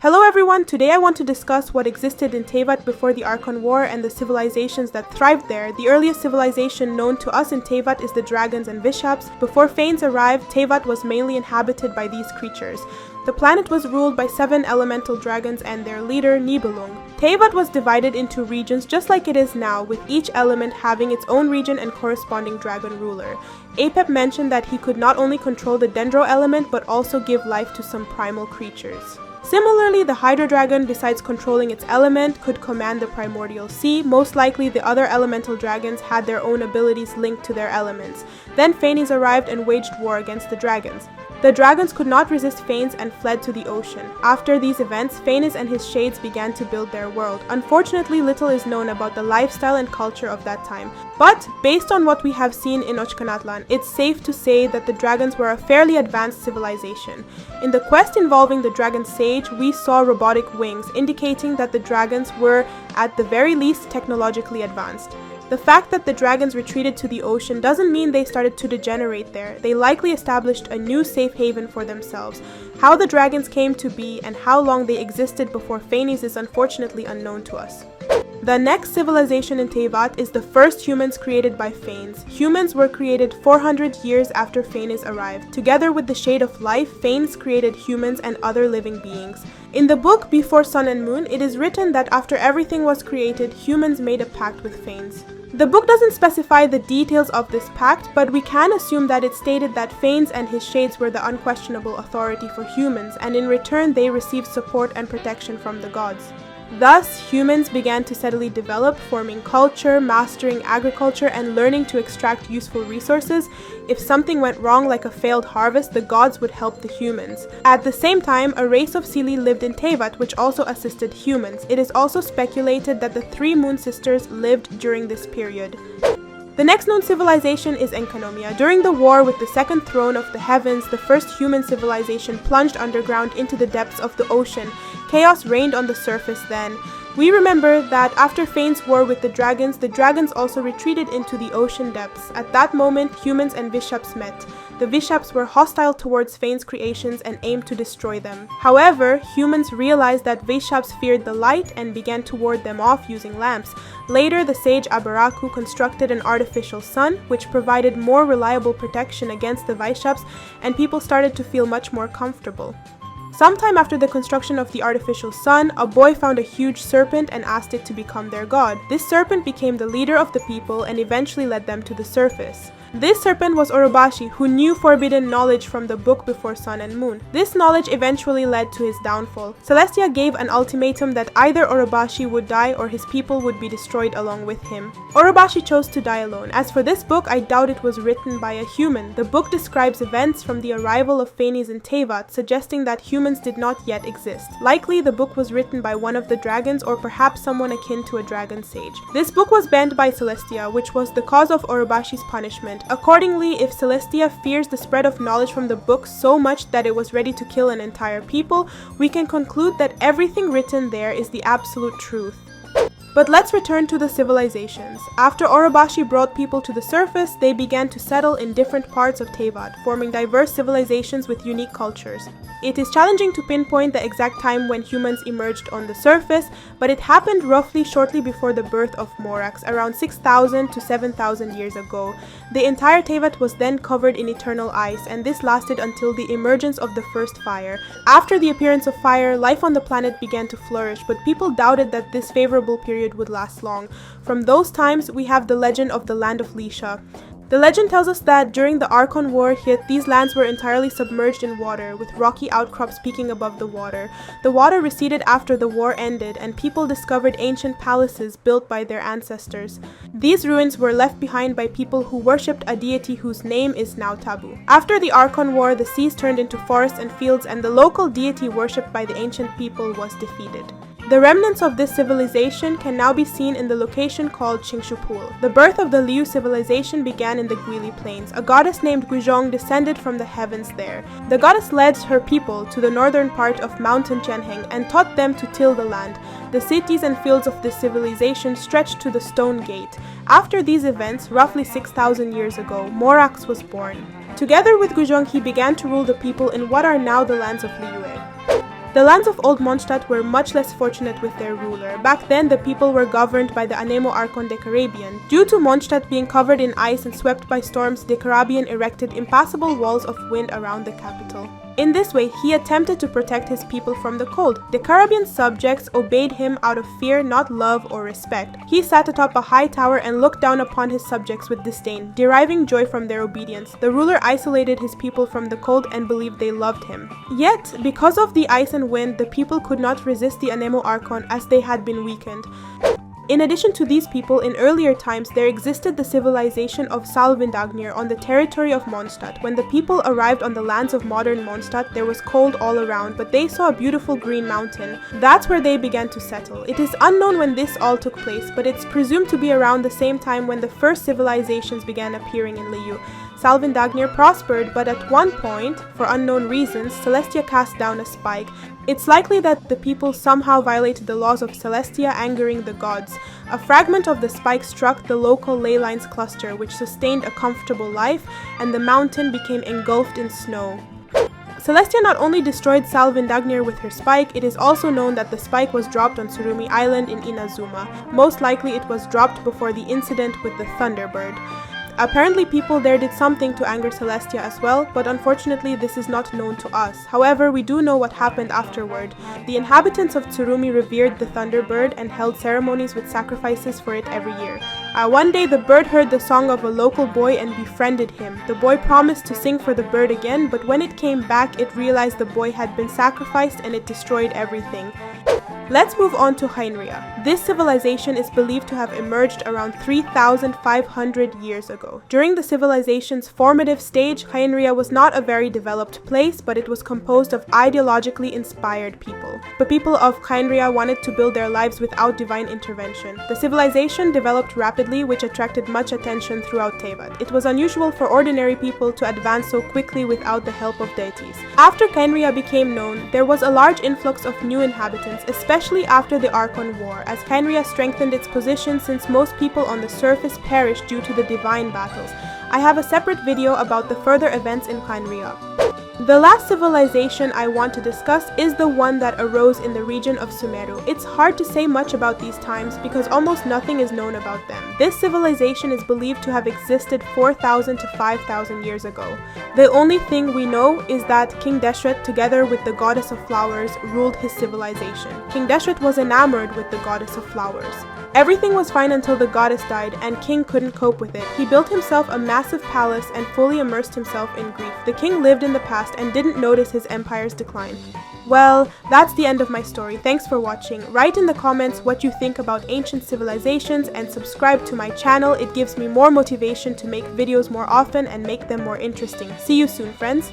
Hello everyone, today I want to discuss what existed in Teyvat before the Archon War and the civilizations that thrived there. The earliest civilization known to us in Teyvat is the dragons and Vishaps. Before Fanes arrived, Teyvat was mainly inhabited by these creatures. The planet was ruled by 7 elemental dragons and their leader, Nibelung. Teyvat was divided into regions just like it is now, with each element having its own region and corresponding dragon ruler. Apep mentioned that he could not only control the Dendro element but also give life to some primal creatures. Similarly, the Hydra Dragon, besides controlling its element, could command the primordial sea. Most likely, the other elemental dragons had their own abilities linked to their elements. Then Phanes arrived and waged war against the dragons. The dragons could not resist Phanes and fled to the ocean. After these events, Phanes and his shades began to build their world. Unfortunately, little is known about the lifestyle and culture of that time. But, based on what we have seen in Ochkanatlan, it's safe to say that the dragons were a fairly advanced civilization. In the quest involving the dragon sage, we saw robotic wings, indicating that the dragons were, at the very least, technologically advanced. The fact that the dragons retreated to the ocean doesn't mean they started to degenerate there. They likely established a new safe haven for themselves. How the dragons came to be and how long they existed before Phanes is unfortunately unknown to us. The next civilization in Teyvat is the first humans created by Phanes. Humans were created 400 years after Phanes arrived. Together with the Shade of Life, Phanes created humans and other living beings. In the book Before Sun and Moon, it is written that after everything was created, humans made a pact with Phanes. The book doesn't specify the details of this pact, but we can assume that it stated that Phanes and his shades were the unquestionable authority for humans, and in return they received support and protection from the gods. Thus, humans began to steadily develop, forming culture, mastering agriculture, and learning to extract useful resources. If something went wrong, like a failed harvest, the gods would help the humans. At the same time, a race of Sili lived in Teyvat, which also assisted humans. It is also speculated that the 3 Moon Sisters lived during this period. The next known civilization is Enkanomiya. During the war with the second throne of the heavens, the first human civilization plunged underground into the depths of the ocean. Chaos reigned on the surface then. We remember that after Phanes' war with the dragons also retreated into the ocean depths. At that moment, humans and Vishaps met. The Vishaps were hostile towards Phanes' creations and aimed to destroy them. However, humans realized that Vishaps feared the light and began to ward them off using lamps. Later, the sage Abaraku constructed an artificial sun, which provided more reliable protection against the Vishaps, and people started to feel much more comfortable. Sometime after the construction of the artificial sun, a boy found a huge serpent and asked it to become their god. This serpent became the leader of the people and eventually led them to the surface. This serpent was Orobashi, who knew forbidden knowledge from the book Before Sun and Moon. This knowledge eventually led to his downfall. Celestia gave an ultimatum that either Orobashi would die or his people would be destroyed along with him. Orobashi chose to die alone. As for this book, I doubt it was written by a human. The book describes events from the arrival of Phanes in Teyvat, suggesting that humans did not yet exist. Likely, the book was written by one of the dragons or perhaps someone akin to a dragon sage. This book was banned by Celestia, which was the cause of Orobashi's punishment. Accordingly, if Celestia fears the spread of knowledge from the book so much that it was ready to kill an entire people, we can conclude that everything written there is the absolute truth. But let's return to the civilizations. After Orobashi brought people to the surface, they began to settle in different parts of Teyvat, forming diverse civilizations with unique cultures. It is challenging to pinpoint the exact time when humans emerged on the surface, but it happened roughly shortly before the birth of Morax, around 6,000 to 7,000 years ago. The entire Teyvat was then covered in eternal ice, and this lasted until the emergence of the first fire. After the appearance of fire, life on the planet began to flourish, but people doubted that this favorable period would last long. From those times, we have the legend of the land of Lisha. The legend tells us that during the Archon War hit, these lands were entirely submerged in water, with rocky outcrops peaking above the water. The water receded after the war ended, and people discovered ancient palaces built by their ancestors. These ruins were left behind by people who worshipped a deity whose name is now taboo. After the Archon War, the seas turned into forests and fields, and the local deity worshipped by the ancient people was defeated. The remnants of this civilization can now be seen in the location called Qingshupul. The birth of the Liu civilization began in the Guili Plains. A goddess named Guzhong descended from the heavens there. The goddess led her people to the northern part of Mountain Qianheng and taught them to till the land. The cities and fields of this civilization stretched to the Stone Gate. After these events, roughly 6,000 years ago, Morax was born. Together with Guzhong, he began to rule the people in what are now the lands of Liyue. The lands of Old Mondstadt were much less fortunate with their ruler. Back then, the people were governed by the Anemo Archon de Carabian. Due to Mondstadt being covered in ice and swept by storms, de Carabian erected impassable walls of wind around the capital. In this way, he attempted to protect his people from the cold. De Carabian's subjects obeyed him out of fear, not love or respect. He sat atop a high tower and looked down upon his subjects with disdain, deriving joy from their obedience. The ruler isolated his people from the cold and believed they loved him. Yet, because of the ice and wind, the people could not resist the Anemo Archon as they had been weakened. In addition to these people, in earlier times there existed the civilization of Salvindagnir on the territory of Mondstadt. When the people arrived on the lands of modern Mondstadt, there was cold all around, but they saw a beautiful green mountain. That's where they began to settle. It is unknown when this all took place, but it's presumed to be around the same time when the first civilizations began appearing in Liyue. Salvindagnir prospered, but at one point, for unknown reasons, Celestia cast down a spike. It's likely that the people somehow violated the laws of Celestia, angering the gods. A fragment of the spike struck the local ley lines cluster, which sustained a comfortable life, and the mountain became engulfed in snow. Celestia not only destroyed Salvindagnir with her spike, it is also known that the spike was dropped on Tsurumi Island in Inazuma. Most likely it was dropped before the incident with the Thunderbird. Apparently people there did something to anger Celestia as well, but unfortunately this is not known to us. However, we do know what happened afterward. The inhabitants of Tsurumi revered the Thunderbird and held ceremonies with sacrifices for it every year. One day the bird heard the song of a local boy and befriended him. The boy promised to sing for the bird again, but when it came back it realized the boy had been sacrificed and it destroyed everything. Let's move on to Khaenri'ah. This civilization is believed to have emerged around 3,500 years ago. During the civilization's formative stage, Khaenri'ah was not a very developed place, but it was composed of ideologically inspired people. The people of Khaenri'ah wanted to build their lives without divine intervention. The civilization developed rapidly, which attracted much attention throughout Teyvat. It was unusual for ordinary people to advance so quickly without the help of deities. After Khaenri'ah became known, there was a large influx of new inhabitants, especially after the Archon War, as Khaenri'ah strengthened its position since most people on the surface perished due to the divine battles. I have a separate video about the further events in Khaenri'ah. The last civilization I want to discuss is the one that arose in the region of Sumeru. It's hard to say much about these times because almost nothing is known about them. This civilization is believed to have existed 4,000 to 5,000 years ago. The only thing we know is that King Deshret, together with the Goddess of Flowers, ruled his civilization. King Deshret was enamored with the Goddess of Flowers. Everything was fine until the goddess died and King couldn't cope with it. He built himself a massive palace and fully immersed himself in grief. The king lived in the past and didn't notice his empire's decline. Well, that's the end of my story. Thanks for watching. Write in the comments what you think about ancient civilizations and subscribe to my channel. It gives me more motivation to make videos more often and make them more interesting. See you soon, friends.